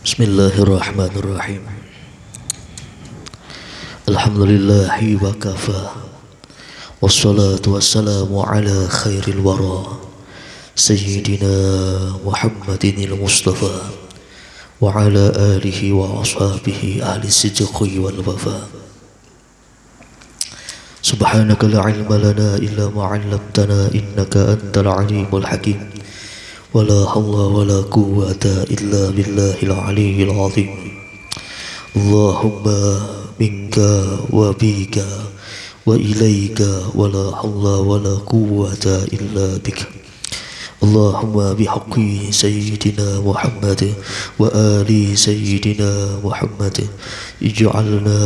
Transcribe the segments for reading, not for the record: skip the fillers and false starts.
Bismillahirrahmanirrahim. Alhamdulillahi wa kafa. Wassalatu wassalamu ala khairil wara Sayyidina Muhammadinil Mustafa wa ala alihi wa ashabihi ahli sidqi wal wafa. Subhanaka la ilma lana illa ma 'allamtana innaka antal alimul hakim. ولا حول ولا قوة إلا بالله العلي العظيم. اللهم منك وبك وإليك ولا حول ولا قوة إلا بك. اللهم بحق سيدنا محمد وآل سيدنا محمد اجعلنا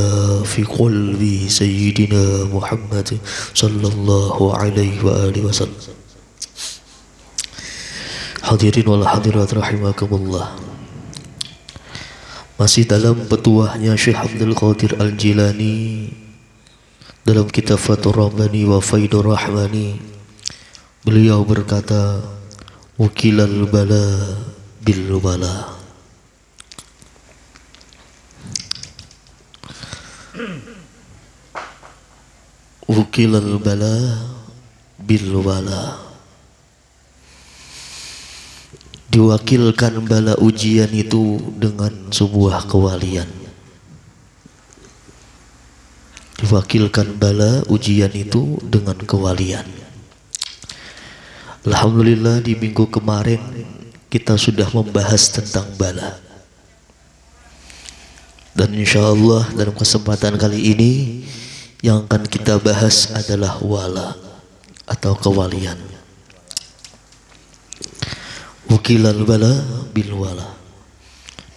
في قلب سيدنا محمد صلى الله عليه وآله وسلم. Hadirin wal hadirat rahimakumullah. Masih dalam petuahnya Syekh Abdul Qadir Al-Jilani dalam kitab Fathur Rabbani wa Faidur Rahmani, beliau berkata, Wukilal bala bil bala. Wukilal bala bil bala. Diwakilkan bala ujian itu dengan sebuah kewalian. Diwakilkan bala ujian itu dengan kewalian. Alhamdulillah di minggu kemarin kita sudah membahas tentang bala. Dan insyaallah dalam kesempatan kali ini yang akan kita bahas adalah wala atau kewalian. Wukilal bala bil wala.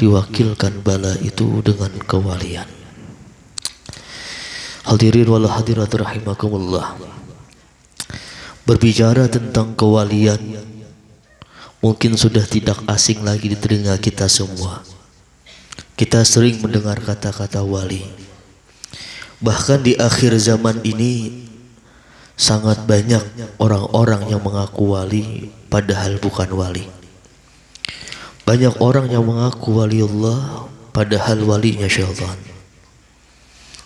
Diwakilkan bala itu dengan kewalian. Hadirin wal hadirat rahimakumullah. Berbicara tentang kewalian mungkin sudah tidak asing lagi di telinga kita semua. Kita sering mendengar kata-kata wali. Bahkan di akhir zaman ini sangat banyak orang-orang yang mengaku wali padahal bukan wali. Banyak orang yang mengaku wali Allah padahal walinya syaitan.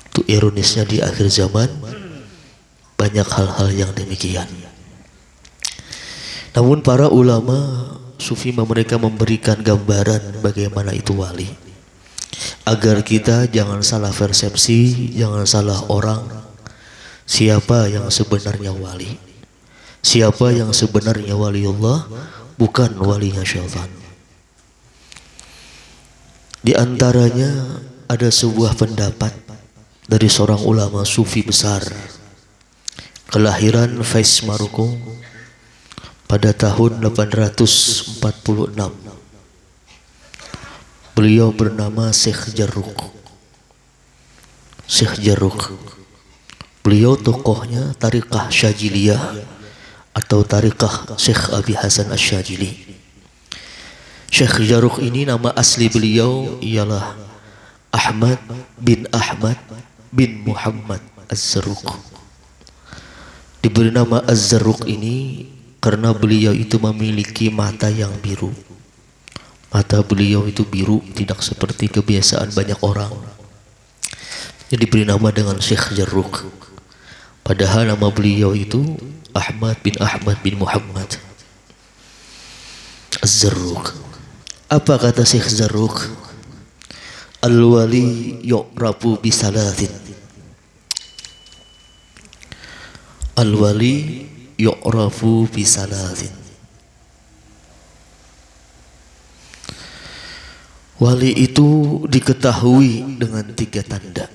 Itu ironisnya di akhir zaman banyak hal-hal yang demikian. Namun para ulama sufi mereka memberikan gambaran bagaimana itu wali, agar kita jangan salah persepsi, jangan salah orang. Siapa yang sebenarnya wali? Siapa yang sebenarnya wali Allah? Bukan walinya syaitan. Di antaranya ada sebuah pendapat dari seorang ulama sufi besar, kelahiran Fais Maroko pada tahun 846. Beliau bernama Syekh Jarruq. Syekh Jarruq. Beliau tokohnya Tariqah Syajiliyah atau Tariqah Syekh Abi Hasan Asy-Syajili. Syekh Jarruq ini nama asli beliau ialah Ahmad bin Muhammad Az-Zarruq. Diberi nama Az-Zarruq ini karena beliau itu memiliki mata yang biru. Mata beliau itu biru, tidak seperti kebiasaan banyak orang. Jadi diberi nama dengan Syekh Jarruq. Padahal nama beliau itu Ahmad bin Muhammad Az-Zarruq. Apa kata Syekh Jarruq? Al-wali yu'rafu bisalathin. Al-wali yu'rafu bisalathin. Wali itu diketahui dengan 3 tanda.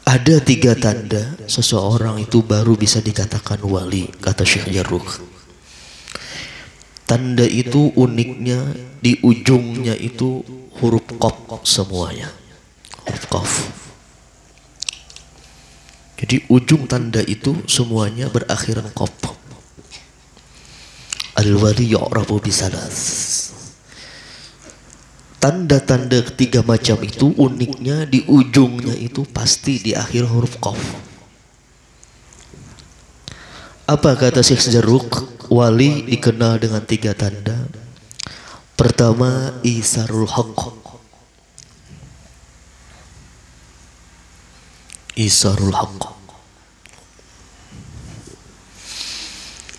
Ada 3 tanda seseorang itu baru bisa dikatakan wali, kata Syekh Jarruq. Tanda itu uniknya di ujungnya itu huruf qaf semuanya. Huruf qaf. Jadi ujung tanda itu semuanya berakhiran qaf. Al-wali yu'rafu bisalas. Tanda-tanda 3 macam itu uniknya di ujungnya itu pasti di akhir huruf qaf. Apa kata Syekh Jarruq? Wali dikenal dengan 3 tanda. Pertama, isarul haqq. Isarul haqq.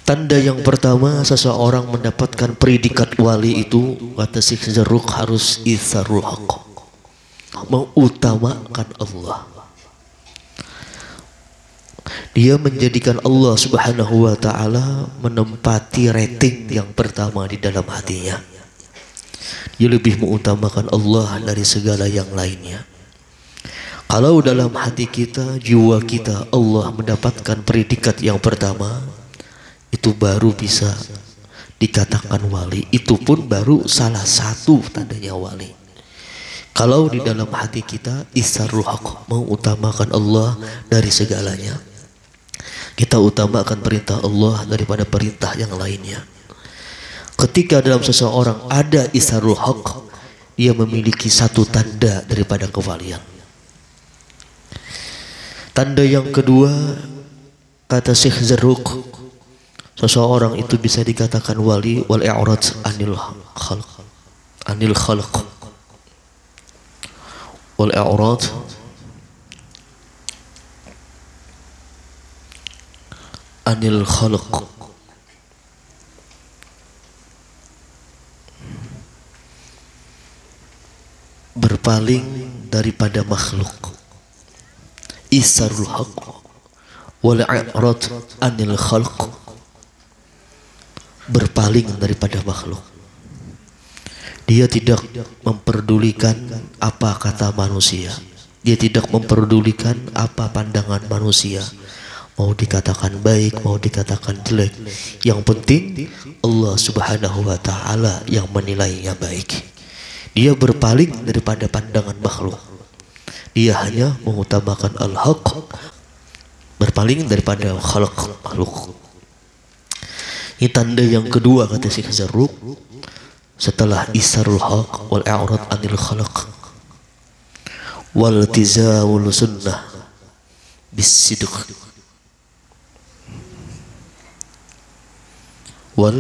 Tanda yang pertama seseorang mendapatkan predikat wali itu, kata Syekh Zarruq, harus isarul haqq, mengutamakan Allah. Dia menjadikan Allah Subhanahu wa ta'ala menempati rating yang pertama di dalam hatinya. Dia lebih mengutamakan Allah dari segala yang lainnya. Kalau dalam hati kita, jiwa kita, Allah mendapatkan predikat yang pertama, itu baru bisa dikatakan wali. Itu pun baru salah satu tandanya wali. Kalau di dalam hati kita isarul haqq, mengutamakan Allah dari segalanya, kita utamakan perintah Allah daripada perintah yang lainnya. Ketika dalam seseorang ada isarul haqq, dia memiliki satu tanda daripada kewalian. Tanda yang kedua, kata Syekh Zarruq, seseorang itu bisa dikatakan wali wal i'rad anil khalq, wal i'rad anil khalq, berpaling daripada makhluk. Isarul haqq wal i'rad anil khalq, berpaling daripada makhluk. Dia tidak memperdulikan apa kata manusia. Dia tidak memperdulikan apa pandangan manusia. Mau dikatakan baik, mau dikatakan jelek, yang penting Allah Subhanahu wa ta'ala yang menilainya baik. Dia berpaling daripada pandangan makhluk. Dia hanya mengutamakan al-haq, berpaling daripada khalq, makhluk. Ini tanda yang kedua, kata Syekh Zarruq, setelah isarul haq wal i'rad anil khalq wal tizawul sunnah bisidq wal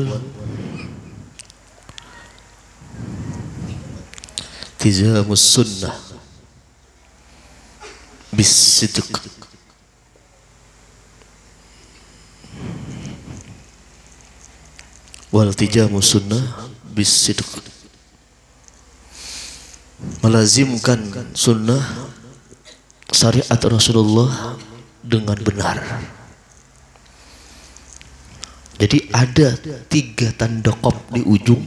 tizamus sunnah bisidq wal tizamus sunnah bisidq, melazimkan sunnah syariat Rasulullah dengan benar. Jadi ada 3 tanda qab di ujung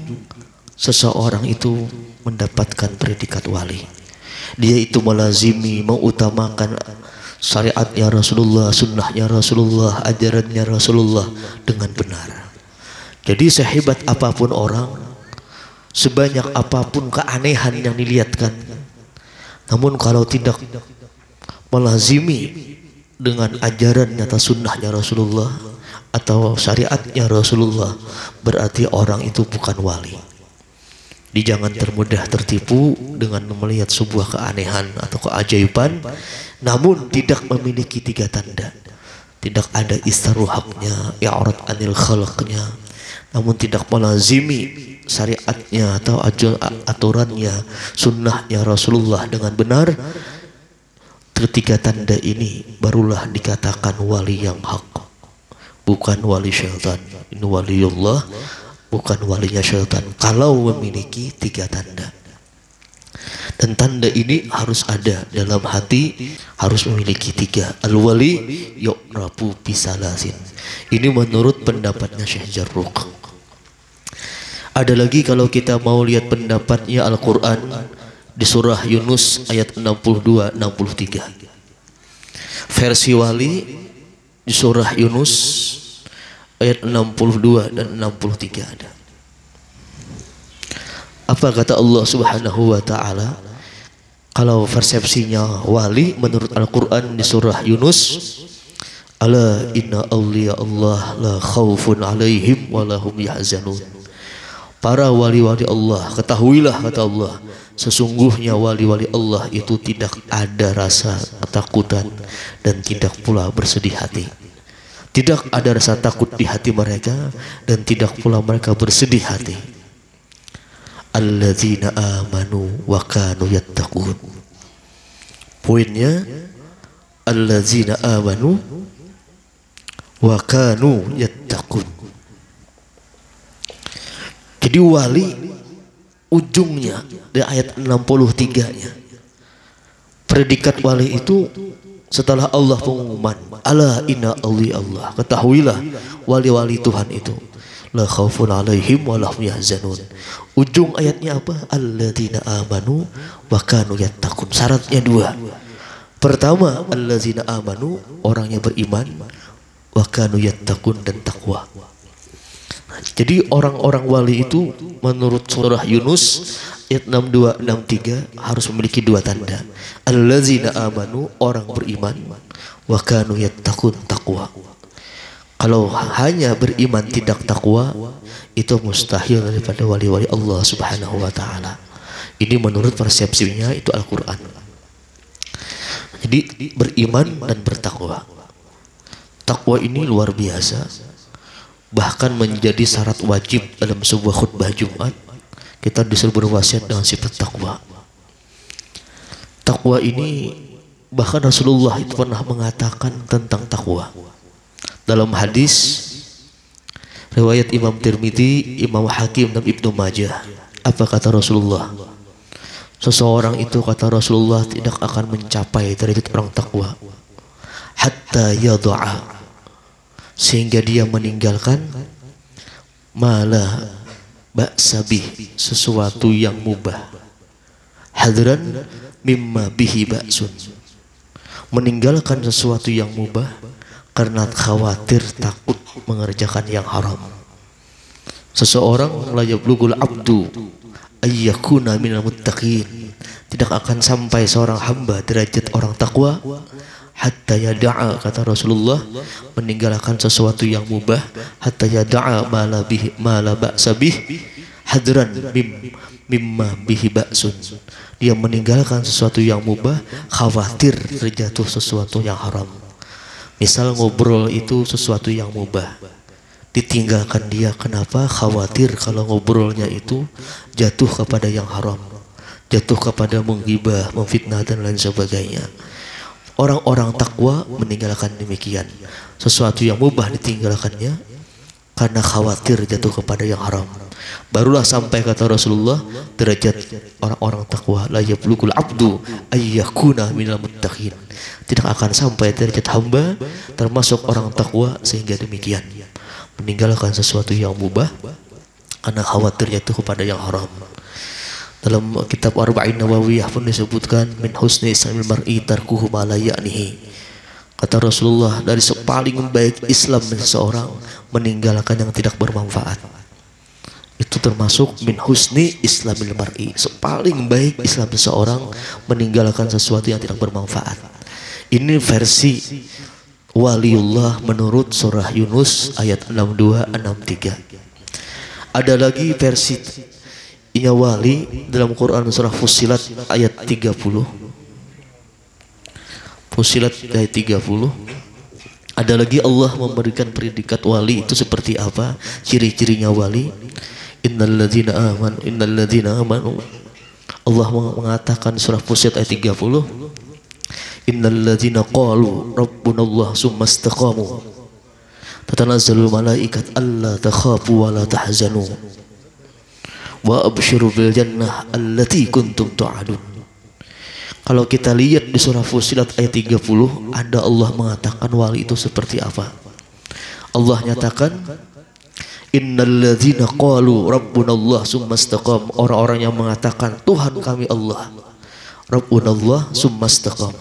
seseorang itu mendapatkan predikat wali. Dia itu melazimi, mengutamakan syariatnya Rasulullah, sunnahnya Rasulullah, ajarannya Rasulullah dengan benar. Jadi sehebat apapun orang, sebanyak apapun keanehan yang dilihatkan, namun kalau tidak melazimi dengan ajarannya atau sunnahnya Rasulullah atau syariatnya Rasulullah, berarti orang itu bukan wali. Jangan termudah tertipu dengan melihat sebuah keanehan atau keajaiban, namun tidak memiliki 3 tanda. Tidak ada isarul haqnya, i'rad anil khalqnya, namun tidak melazimi syariatnya atau aturannya, sunnahnya Rasulullah dengan benar. 3 tanda ini barulah dikatakan wali yang hak, bukan wali syaitan. Ini waliullah, bukan walinya syaitan, kalau memiliki 3 tanda. Dan tanda ini harus ada dalam hati, harus memiliki 3. Al-wali yu'rafu bisalasin. Ini menurut pendapatnya Syekh Zarruq. Ada lagi kalau kita mau lihat pendapatnya Al-Quran di surah Yunus ayat 62-63. Versi wali di surah Yunus ayat 62 dan 63 ada. Apa kata Allah Subhanahu wa ta'ala? Kalau persepsinya wali menurut Al-Quran di surah Yunus, ala inna awliya Allah la khawfun alaihim wa lahum yahzanun. Para wali-wali Allah, ketahuilah kata Allah, sesungguhnya wali-wali Allah itu tidak ada rasa ketakutan dan tidak pula bersedih hati. Tidak ada rasa takut di hati mereka dan tidak pula mereka bersedih hati. alladzina amanu wa kanu yattaqun. Poinnya alladzina amanu wa kanu yattaqun. Jadi wali ujungnya di ayat 63-nya. Predikat wali itu setelah Allah pengumuman, ala inna awliya Allah, ketahuilah wali-wali Tuhan itu la khaufun alaihim wa lahum yahzanun. Ujung ayatnya apa? Alladzina amanu wa kanu yattaqun. Syaratnya dua. Pertama, alladzina amanu, orang yang beriman, wa kanu yattaqun, dan takwa. Jadi orang-orang wali itu menurut surah Yunus ayat 62 63 harus memiliki dua tanda. Alladzina amanu, orang beriman, wa kanu yattaqun, takwa. Kalau hanya beriman tidak takwa, itu mustahil daripada wali-wali Allah Subhanahu wa taala. Ini menurut persepsinya itu Al-Qur'an. Jadi beriman dan bertakwa. Takwa ini luar biasa. Bahkan menjadi syarat wajib dalam sebuah khutbah Jumat. Kita disuruh berwasiat dengan sifat takwa. Takwa ini bahkan Rasulullah itu pernah mengatakan tentang takwa. Dalam hadis riwayat Imam Tirmidzi, Imam Hakim, dan Ibnu Majah, apa kata Rasulullah? Seseorang itu, kata Rasulullah, tidak akan mencapai derajat orang takwa hatta yad'a, sehingga dia meninggalkan mala ba'sabih, sesuatu yang mubah, hadran mimma bihi ba'sun, meninggalkan sesuatu yang mubah karena khawatir takut mengerjakan yang haram. Seseorang la yablugul abdu ayyakuna minal muttaqin, tidak akan sampai seorang hamba derajat orang takwa hatta yada'a, kata Rasulullah, meninggalkan sesuatu yang mubah, hatta yada'a ma la ba'sa bih hadran mimma bihi ba'sun, dia meninggalkan sesuatu yang mubah khawatir terjatuh sesuatu yang haram. Misal ngobrol itu sesuatu yang mubah, ditinggalkan dia, kenapa? Khawatir kalau ngobrolnya itu jatuh kepada yang haram, jatuh kepada menggibah, memfitnah, dan lain sebagainya. Orang-orang takwa meninggalkan demikian. Sesuatu yang mubah ditinggalkannya karena khawatir jatuh kepada yang haram. Barulah sampai, kata Rasulullah, derajat orang-orang takwa, la yablugul abdu ayyakuna minal muttaqin, tidak akan sampai derajat hamba termasuk orang takwa sehingga demikian, meninggalkan sesuatu yang mubah karena khawatir jatuh kepada yang haram. Dalam kitab Arba'in Nawawiyah pun disebutkan, min husni islamil mar'i tarkuhu ma la ya'nihi, kata Rasulullah, dari sepaling baik Islam seseorang meninggalkan yang tidak bermanfaat. Itu termasuk min husni islamil mar'i, sepaling baik Islam seseorang meninggalkan sesuatu yang tidak bermanfaat. Ini versi waliullah menurut surah Yunus ayat 62 63. Ada lagi versi wali dalam Quran surah Fussilat ayat 30. Fussilat ayat 30. Ada lagi Allah memberikan predikat wali itu seperti apa, ciri-cirinya wali. Innalladzina amanu. Allah mengatakan surah Fussilat ayat 30, innalladzina qalu rabbunallah summa istaqamu tatanazzalul malaikat alla takhafu wa la tahzanu wa abshiru bil jannah allati kuntum tu'adun. Kalau kita lihat di surah Fussilat ayat 30, ada Allah mengatakan wali itu seperti apa. Allah nyatakan, innalladzina qalu rabbunallah summa istaqam, orang-orang yang mengatakan Tuhan kami Allah, rabbunallah summa istaqam,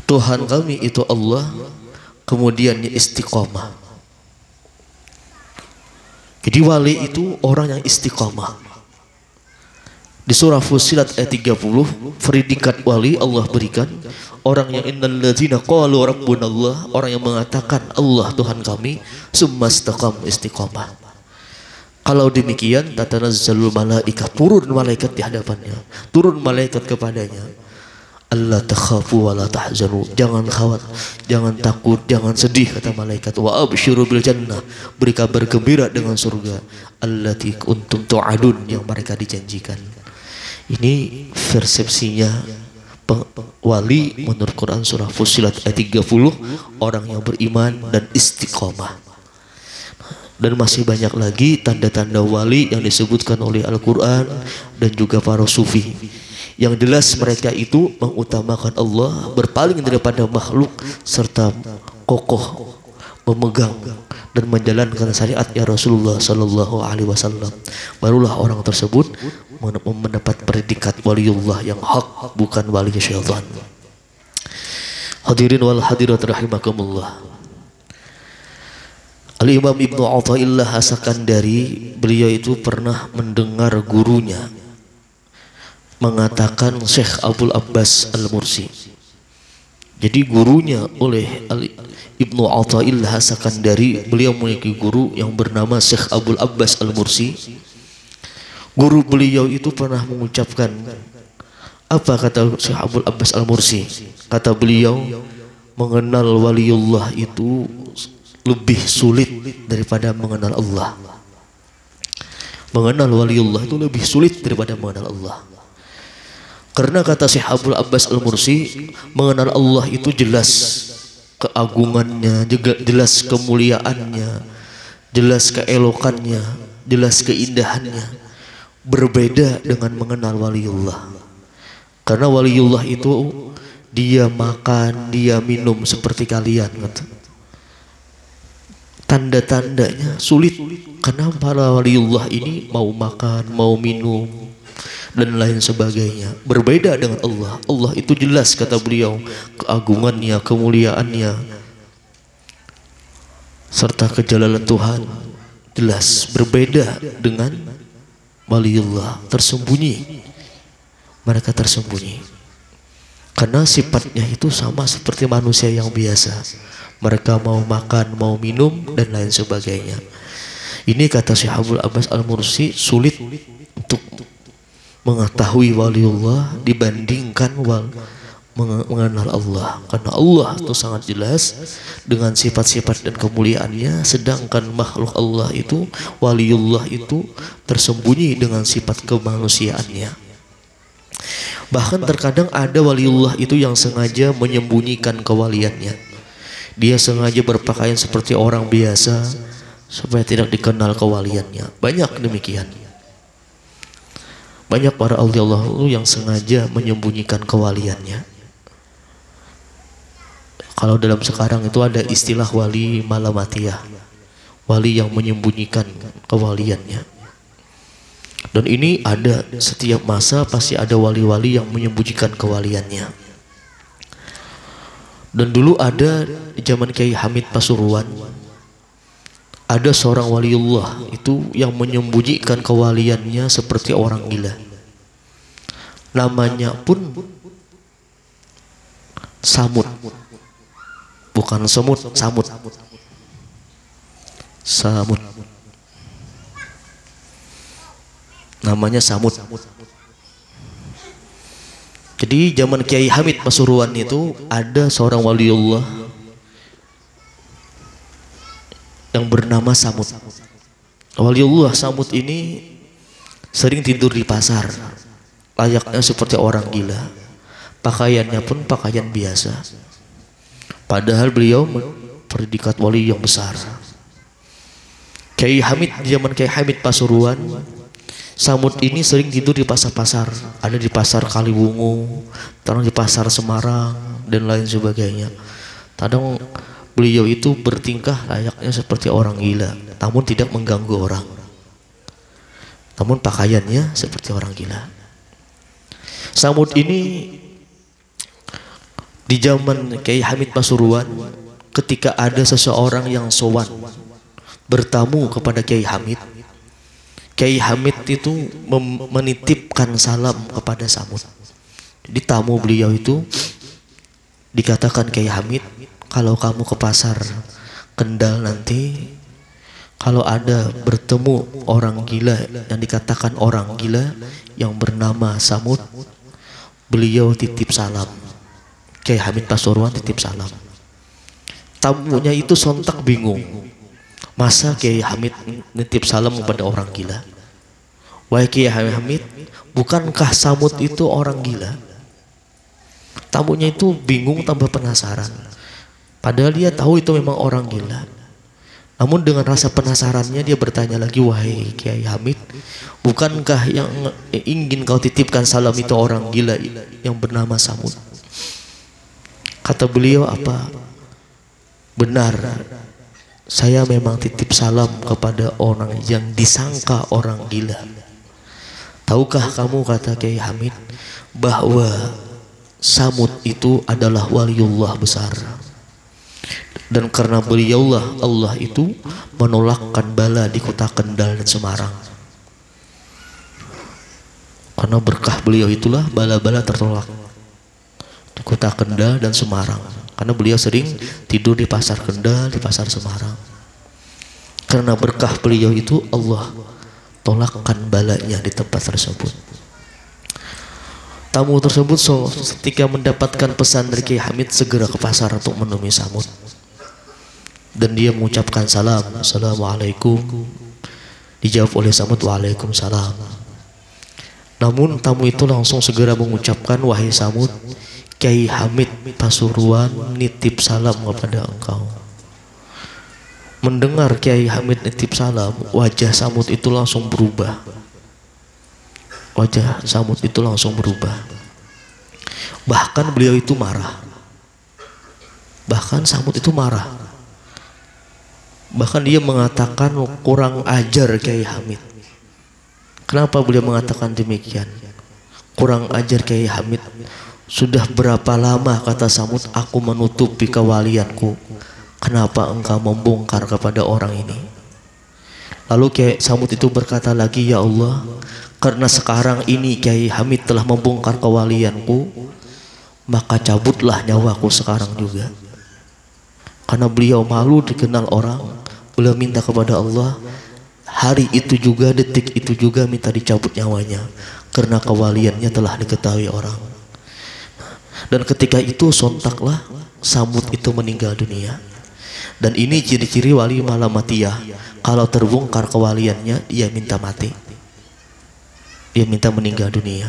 Tuhan kami itu Allah, kemudian istiqamah. Jadi wali itu orang yang istiqamah. Di surah Fussilat ayat 30, predikat wali Allah berikan, orang yang innalladzina qalu rabbunallah, orang yang mengatakan Allah Tuhan kami, summa istaqam, istiqamah. Kalau demikian, tatanazzalul malaikat, turun malaikat di hadapannya, turun malaikat kepadanya, Allah takhafu wa la tahzanu, jangan khawatir, jangan takut, jangan sedih, kata malaikat. Wa absyiru bil jannah, beri kabar gembira dengan surga. Allati kuntum tu'adun, yang mereka dijanjikan. Ini persepsinya wali menurut Quran surah Fussilat ayat 30, orang yang beriman dan istiqomah. Dan masih banyak lagi tanda-tanda wali yang disebutkan oleh Al-Quran dan juga para sufi. Yang jelas mereka itu mengutamakan Allah, berpaling daripada makhluk, serta kokoh memegang dan menjalankan syariatnya Rasulullah Sallallahu Alaihi Wasallam. Barulah orang tersebut mendapat predikat waliullah yang hak, bukan wali syaitan. Hadirin wal hadirat rahimakumullah. Al-Imam Ibnu Athaillah As-Sakandari, beliau itu pernah mendengar gurunya mengatakan Syekh Abul Abbas Al-Mursi. Jadi gurunya oleh Ibnu Athaillah As-Sakandari, beliau memiliki guru yang bernama Syekh Abul Abbas Al-Mursi. Guru beliau itu pernah mengucapkan, apa kata Syekh Abul Abbas Al-Mursi? Kata beliau, mengenal waliullah itu lebih sulit daripada mengenal Allah. Mengenal waliullah itu lebih sulit daripada mengenal Allah. Karena kata Syekh Abul Abbas Al-Mursi, mengenal Allah itu jelas keagungannya, juga jelas kemuliaannya, jelas keelokannya, jelas keindahannya. Berbeda dengan mengenal waliullah. Karena waliullah itu dia makan, dia minum seperti kalian. Tanda-tandanya sulit, karena para waliullah ini mau makan, mau minum, dan lain sebagainya. Berbeda dengan Allah. Allah itu jelas, kata beliau, keagungannya, kemuliaannya, serta kejalalan Tuhan jelas. Berbeda dengan waliullah, tersembunyi. Mereka tersembunyi karena sifatnya itu sama seperti manusia yang biasa. Mereka mau makan, mau minum, dan lain sebagainya. Ini kata Syekh Abul Abbas Al-Mursi, sulit untuk mengetahui waliullah dibandingkan mengenal Allah. Karena Allah itu sangat jelas dengan sifat-sifat dan kemuliaannya, sedangkan makhluk Allah itu, waliullah itu tersembunyi dengan sifat kemanusiaannya. Bahkan terkadang ada waliullah itu yang sengaja menyembunyikan kewaliannya. Dia sengaja berpakaian seperti orang biasa supaya tidak dikenal kewaliannya. Banyak demikian. Banyak para awliya Allah yang sengaja menyembunyikan kewaliannya. Kalau dalam sekarang itu ada istilah wali malamatiyah, wali yang menyembunyikan kewaliannya. Dan ini ada setiap masa, pasti ada wali-wali yang menyembunyikan kewaliannya. Dan dulu ada di zaman Kiai Hamid Pasuruan, ada seorang waliullah itu yang menyembunyikan kewaliannya seperti orang gila. Namanya pun Samud, bukan semut, Samud. Samud. Namanya Samud. Jadi zaman Kiai Hamid Pasuruan itu ada seorang waliullah yang bernama Samud. Waliullah Samud ini sering tidur di pasar, layaknya seperti orang gila. Pakaiannya pun pakaian biasa. Padahal beliau predikat wali yang besar. Kiai Hamid, zaman Kiai Hamid Pasuruan, Samud ini sering tidur di pasar-pasar. Ada di pasar Kaliwungu, kadang di pasar Semarang, dan lain sebagainya. Kadang beliau itu bertingkah layaknya seperti orang gila, namun tidak mengganggu orang. Namun pakaiannya seperti orang gila. Samud ini di zaman Kiai Hamid Pasuruan, ketika ada seseorang yang sowan bertamu kepada Kiai Hamid, Kiai Hamid itu menitipkan salam kepada Samud. Di tamu beliau itu dikatakan Kiai Hamid, kalau kamu ke pasar Kendal nanti, kalau ada bertemu orang gila yang dikatakan orang gila yang bernama Samud, beliau titip salam. Kiai Hamid Pasuruan titip salam. Tamunya itu sontak bingung, masa Kiai Hamid nitip salam kepada orang gila? Wahai Kiai Hamid, bukankah Samud itu orang gila? Tamunya itu bingung tambah penasaran, padahal dia tahu itu memang orang gila. Namun dengan rasa penasarannya dia bertanya lagi, wahai Kiai Hamid, bukankah yang ingin kau titipkan salam itu orang gila yang bernama Samud? Kata beliau, apa? Benar, saya memang titip salam kepada orang yang disangka orang gila. Tahukah kamu, kata Kiai Hamid, bahwa Samud itu adalah waliullah besar, dan karena beliaulah Allah itu menolakkan bala di kota Kendal dan Semarang. Karena berkah beliau itulah bala-bala tertolak di kota Kendal dan Semarang, karena beliau sering tidur di pasar Kendal, di pasar Semarang. Karena berkah beliau itu Allah tolakkan balanya di tempat tersebut. Tamu tersebut ketika mendapatkan pesan dari Kiai Hamid segera ke pasar untuk menemui Samud, dan dia mengucapkan salam, assalamualaikum. Dijawab oleh Samud, waalaikumsalam. Namun tamu itu langsung segera mengucapkan, wahai Samud, Kiai Hamid Pasuruan nitip salam kepada engkau. Mendengar Kiai Hamid nitip salam, wajah Samud itu langsung berubah. Wajah Samud itu langsung berubah. Bahkan beliau itu marah. Bahkan Samud itu marah. Bahkan dia mengatakan, kurang ajar Kiai Hamid. Kenapa beliau mengatakan demikian? Kurang ajar Kiai Hamid. Sudah berapa lama, kata Samud, aku menutupi kewalianku. Kenapa engkau membongkar kepada orang ini? Lalu Kiai Samud itu berkata lagi, ya Allah, karena sekarang ini Kiai Hamid telah membongkar kewalianku, maka cabutlah nyawaku sekarang juga. Karena beliau malu dikenal orang, beliau minta kepada Allah, hari itu juga, detik itu juga minta dicabut nyawanya, karena kewaliannya telah diketahui orang. Dan ketika itu sontaklah Samud itu meninggal dunia. Dan ini ciri-ciri wali malamatiyah. Kalau terbongkar kewaliannya, dia minta mati, dia minta meninggal dunia.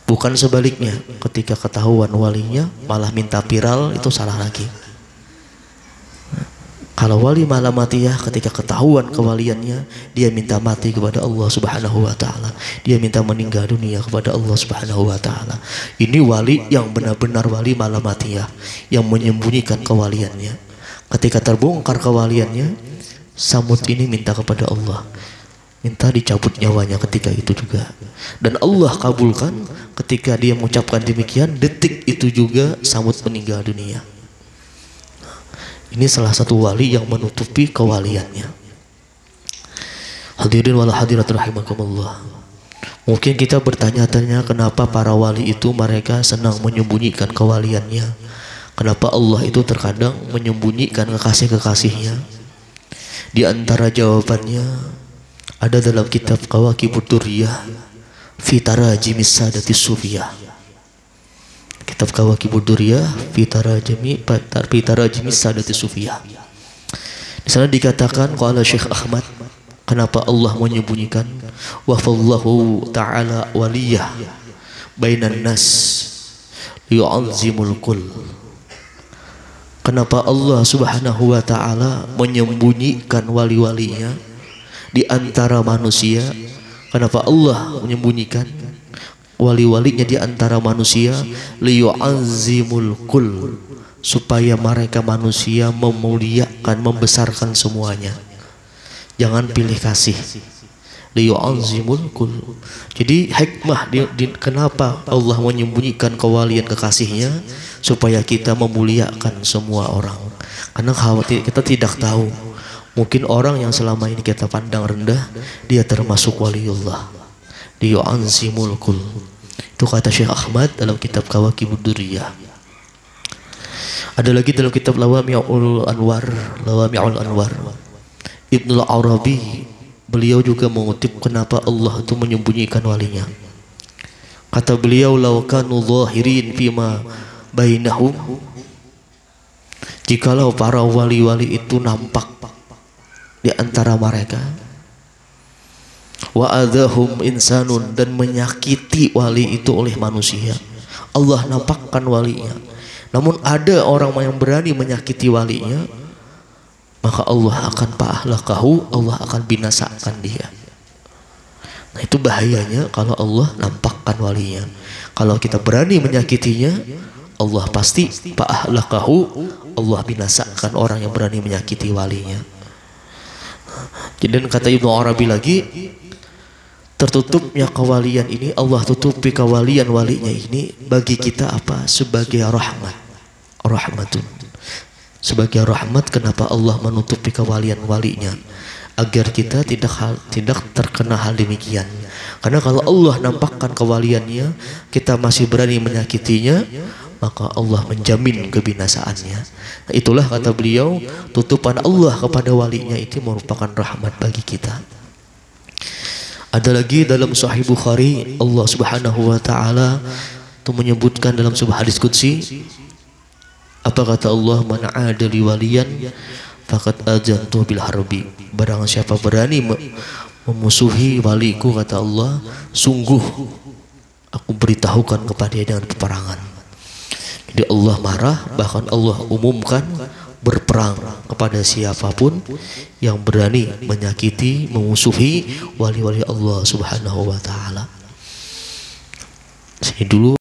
Bukan sebaliknya, ketika ketahuan walinya malah minta viral, itu salah lagi. Kalau wali malamatiyah ketika ketahuan kewaliannya, dia minta mati kepada Allah Subhanahu wa taala. Dia minta meninggal dunia kepada Allah Subhanahu wa taala. Ini wali yang benar-benar wali malamatiyah, yang menyembunyikan kewaliannya. Ketika terbongkar kewaliannya, Samud ini minta kepada Allah, minta dicabut nyawanya ketika itu juga. Dan Allah kabulkan. Ketika dia mengucapkan demikian, detik itu juga Samud meninggal dunia. Ini salah satu wali yang menutupi kewaliannya. Hadirin wal hadirat rahimakumullah. Mungkin kita bertanya-tanya, kenapa para wali itu mereka senang menyembunyikan kewaliannya? Kenapa Allah itu terkadang menyembunyikan kekasih-kekasihnya? Di antara jawabannya ada dalam kitab Kawakibud Durriyah fi Tarajimis Sadatis Sufiyah. Kitab Kawakibud Durriyah fi Tarajimis Sadatis Sufiyah. Di sana dikatakan, qala Syekh Ahmad, kenapa Allah menyembunyikan wa fallahu ta'ala waliyah bainan nas yu'azzimul kull. Kenapa Allah Subhanahu wa ta'ala menyembunyikan wali-walinya di antara manusia? Kenapa Allah menyembunyikan wali-walinya di antara manusia? Liyu'azzimul kull, supaya mereka manusia memuliakan, membesarkan semuanya. Jangan pilih kasih. Liyu'azzimul kull. Jadi hikmah kenapa Allah menyembunyikan kewalian kekasihnya, supaya kita memuliakan semua orang. Karena khawatir kita tidak tahu, mungkin orang yang selama ini kita pandang rendah, dia termasuk waliullah. Liyu'azzimul kull. Itu kata Syekh Ahmad dalam kitab Kawakibud Durriyah. Ada lagi dalam kitab Lawami'ul Anwar, Ibnul Arabi, beliau juga mengutip kenapa Allah itu menyembunyikan walinya. Kata beliau, law kanu zahirin fima bainahum, jikalau para wali-wali itu nampak di antara mereka, wa adahum insanun, dan menyakiti wali itu oleh manusia. Allah nampakkan walinya, namun ada orang yang berani menyakiti walinya, maka Allah akan fa'ahlakahu, Allah akan binasakan dia. Nah, itu bahayanya kalau Allah nampakkan walinya. Kalau kita berani menyakitinya, Allah pasti fa'ahlakahu, Allah binasakan orang yang berani menyakiti walinya. Dan kata Ibnu Arabi lagi, tertutupnya kewalian ini, Allah tutupi kewalian walinya ini bagi kita apa? Sebagai rahmat, rahmatun, sebagai rahmat. Kenapa Allah menutupi kewalian walinya? Agar kita tidak terkena hal demikian. Karena kalau Allah nampakkan kewaliannya, kita masih berani menyakitinya, maka Allah menjamin kebinasaannya. Nah, itulah kata beliau, tutupan Allah kepada walinya itu merupakan rahmat bagi kita. Ada lagi dalam Sahih Bukhari, Allah Subhanahu wa taala itu menyebutkan dalam sebuah hadis qudsi, apa kata Allah? Man 'ada li waliyan faqad ajantu bil harbi. Barang siapa berani memusuhi waliku, kata Allah, sungguh aku beritahukan kepada dia dengan peperangan. Jadi Allah marah, bahkan Allah umumkan berperang kepada siapapun yang berani menyakiti, memusuhi wali-wali Allah Subhanahu wa taala. Sini dulu.